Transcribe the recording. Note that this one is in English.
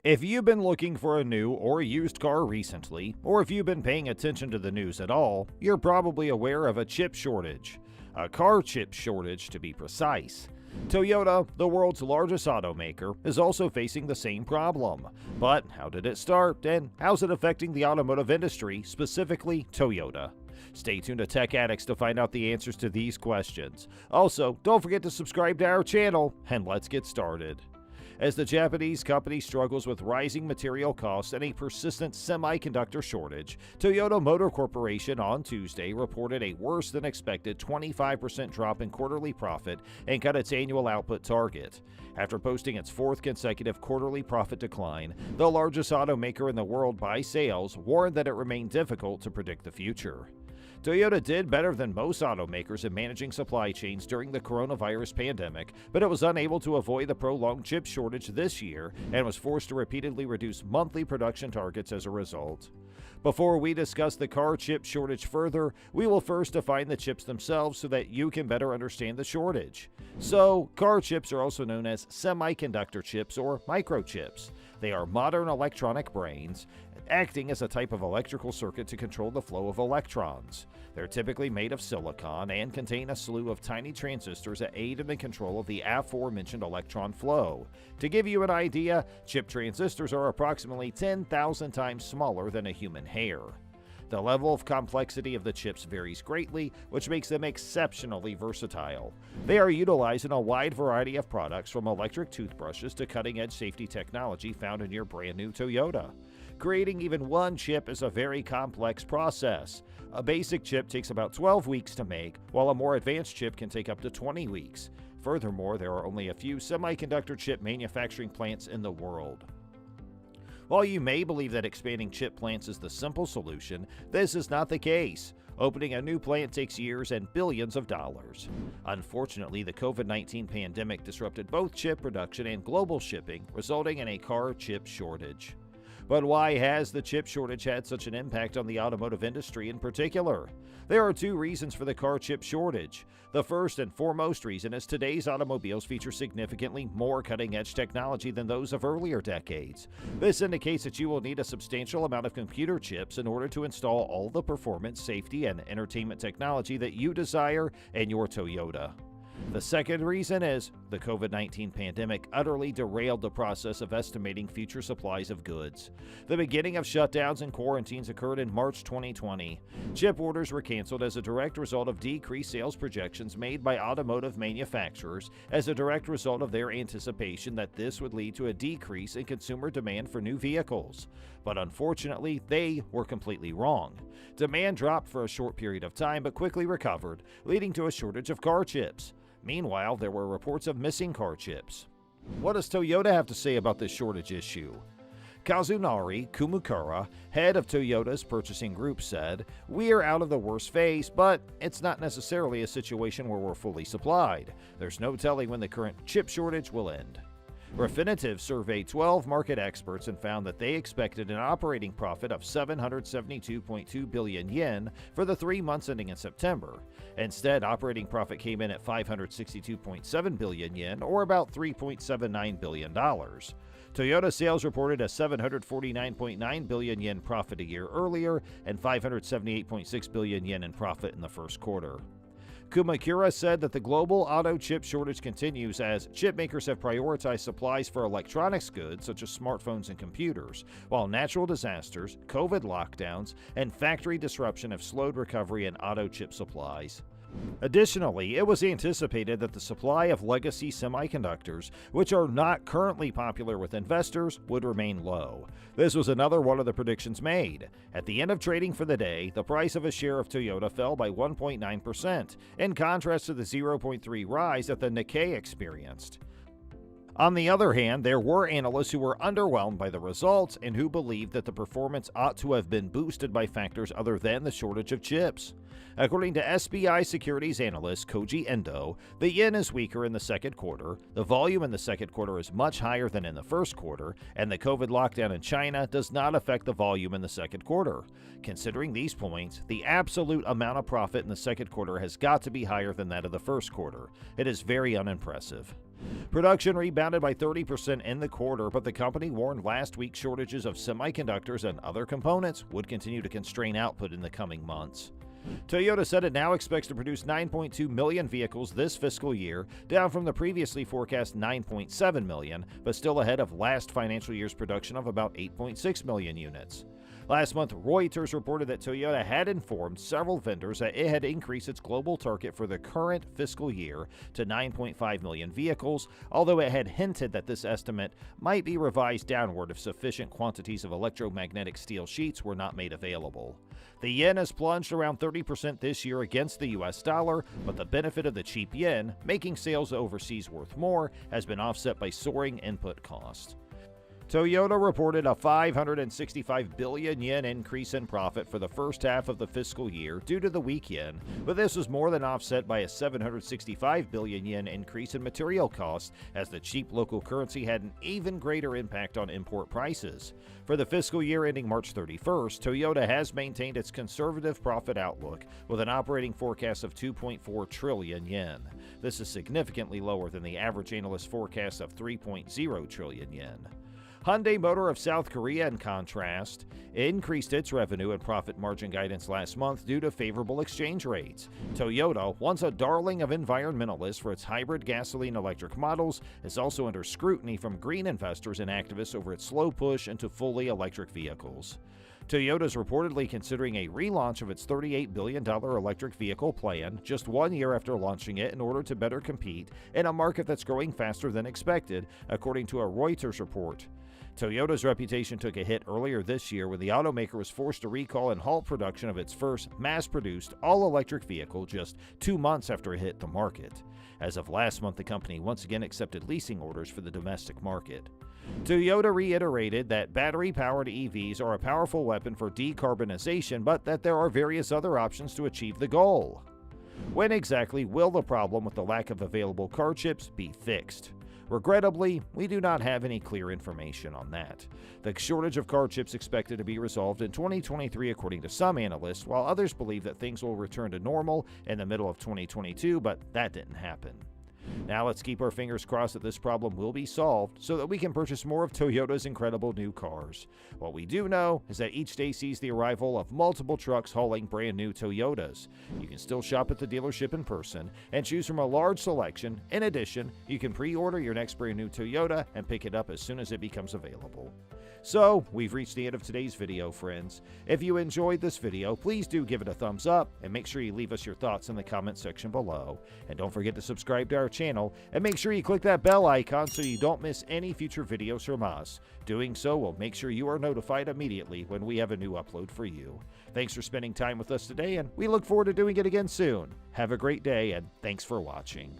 If you've been looking for a new or used car recently, or if you've been paying attention to the news at all, you're probably aware of a chip shortage. A car chip shortage, to be precise. Toyota, the world's largest automaker, is also facing the same problem. But how did it start, and how's it affecting the automotive industry, specifically Toyota? Stay tuned to Tech Addicts to find out the answers to these questions. Also, don't forget to subscribe to our channel, and let's get started. As the Japanese company struggles with rising material costs and a persistent semiconductor shortage, Toyota Motor Corporation on Tuesday reported a worse than expected 25% drop in quarterly profit and cut its annual output target. After posting its fourth consecutive quarterly profit decline, the largest automaker in the world by sales warned that it remained difficult to predict the future. Toyota did better than most automakers in managing supply chains during the coronavirus pandemic, but it was unable to avoid the prolonged chip shortage this year and was forced to repeatedly reduce monthly production targets as a result. Before we discuss the car chip shortage further, we will first define the chips themselves so that you can better understand the shortage. So, car chips are also known as semiconductor chips or microchips. They are modern electronic brains, acting as a type of electrical circuit to control the flow of electrons. They're typically made of silicon and contain a slew of tiny transistors that aid in the control of the aforementioned electron flow. To give you an idea, chip transistors are approximately 10,000 times smaller than a human hair. The level of complexity of the chips varies greatly, which makes them exceptionally versatile. They are utilized in a wide variety of products, from electric toothbrushes to cutting-edge safety technology found in your brand new Toyota. Creating even one chip is a very complex process. A basic chip takes about 12 weeks to make, while a more advanced chip can take up to 20 weeks. Furthermore, there are only a few semiconductor chip manufacturing plants in the world. While you may believe that expanding chip plants is the simple solution, this is not the case. Opening a new plant takes years and billions of dollars. Unfortunately, the COVID-19 pandemic disrupted both chip production and global shipping, resulting in a car chip shortage. But why has the chip shortage had such an impact on the automotive industry in particular? There are two reasons for the car chip shortage. The first and foremost reason is today's automobiles feature significantly more cutting-edge technology than those of earlier decades. This indicates that you will need a substantial amount of computer chips in order to install all the performance, safety, and entertainment technology that you desire in your Toyota. The second reason is the COVID-19 pandemic utterly derailed the process of estimating future supplies of goods. The beginning of shutdowns and quarantines occurred in March 2020. Chip orders were canceled as a direct result of decreased sales projections made by automotive manufacturers as a direct result of their anticipation that this would lead to a decrease in consumer demand for new vehicles. But unfortunately, they were completely wrong. Demand dropped for a short period of time but quickly recovered, leading to a shortage of car chips. Meanwhile, there were reports of missing car chips. What does Toyota have to say about this shortage issue? Kazunari Kumukura, head of Toyota's purchasing group, said, "We are out of the worst phase, but it's not necessarily a situation where we're fully supplied. There's no telling when the current chip shortage will end." Refinitiv surveyed 12 market experts and found that they expected an operating profit of 772.2 billion yen for the 3 months ending in September. Instead, operating profit came in at 562.7 billion yen, or about $3.79 billion. Toyota sales reported a 749.9 billion yen profit a year earlier and 578.6 billion yen in profit in the first quarter. Kumukura said that the global auto chip shortage continues as chip makers have prioritized supplies for electronics goods such as smartphones and computers, while natural disasters, COVID lockdowns, and factory disruption have slowed recovery in auto chip supplies. Additionally, it was anticipated that the supply of legacy semiconductors, which are not currently popular with investors, would remain low. This was another one of the predictions made. At the end of trading for the day, the price of a share of Toyota fell by 1.9%, in contrast to the 0.3% rise that the Nikkei experienced. On the other hand, there were analysts who were underwhelmed by the results and who believed that the performance ought to have been boosted by factors other than the shortage of chips. According to SBI Securities analyst Koji Endo, the yen is weaker in the second quarter, the volume in the second quarter is much higher than in the first quarter, and the COVID lockdown in China does not affect the volume in the second quarter. Considering these points, the absolute amount of profit in the second quarter has got to be higher than that of the first quarter. It is very unimpressive. Production rebounded by 30% in the quarter, but the company warned last week shortages of semiconductors and other components would continue to constrain output in the coming months. Toyota said it now expects to produce 9.2 million vehicles this fiscal year, down from the previously forecast 9.7 million, but still ahead of last financial year's production of about 8.6 million units. Last month, Reuters reported that Toyota had informed several vendors that it had increased its global target for the current fiscal year to 9.5 million vehicles, although it had hinted that this estimate might be revised downward if sufficient quantities of electromagnetic steel sheets were not made available. The yen has plunged around 30% this year against the US dollar, but the benefit of the cheap yen, making sales overseas worth more, has been offset by soaring input costs. Toyota reported a 565 billion yen increase in profit for the first half of the fiscal year due to the weak yen, but this was more than offset by a 765 billion yen increase in material costs, as the cheap local currency had an even greater impact on import prices. For the fiscal year ending March 31st, Toyota has maintained its conservative profit outlook with an operating forecast of 2.4 trillion yen. This is significantly lower than the average analyst forecast of 3.0 trillion yen. Hyundai Motor of South Korea, in contrast, increased its revenue and profit margin guidance last month due to favorable exchange rates. Toyota, once a darling of environmentalists for its hybrid gasoline-electric models, is also under scrutiny from green investors and activists over its slow push into fully electric vehicles. Toyota is reportedly considering a relaunch of its $38 billion electric vehicle plan just 1 year after launching it in order to better compete in a market that's growing faster than expected, according to a Reuters report. Toyota's reputation took a hit earlier this year when the automaker was forced to recall and halt production of its first mass-produced all-electric vehicle just 2 months after it hit the market. As of last month, the company once again accepted leasing orders for the domestic market. Toyota reiterated that battery-powered EVs are a powerful weapon for decarbonization, but that there are various other options to achieve the goal. When exactly will the problem with the lack of available car chips be fixed? Regrettably, we do not have any clear information on that. The shortage of car chips expected to be resolved in 2023 according to some analysts, while others believe that things will return to normal in the middle of 2022, but that didn't happen. Now let's keep our fingers crossed that this problem will be solved so that we can purchase more of Toyota's incredible new cars. What we do know is that each day sees the arrival of multiple trucks hauling brand new Toyotas. You can still shop at the dealership in person and choose from a large selection. In addition, you can pre-order your next brand new Toyota and pick it up as soon as it becomes available. So, we've reached the end of today's video, friends. If you enjoyed this video, please do give it a thumbs up and make sure you leave us your thoughts in the comment section below. And don't forget to subscribe to our channel and make sure you click that bell icon so you don't miss any future videos from us. Doing so will make sure you are notified immediately when we have a new upload for you. Thanks for spending time with us today, and we look forward to doing it again soon. Have a great day, and thanks for watching.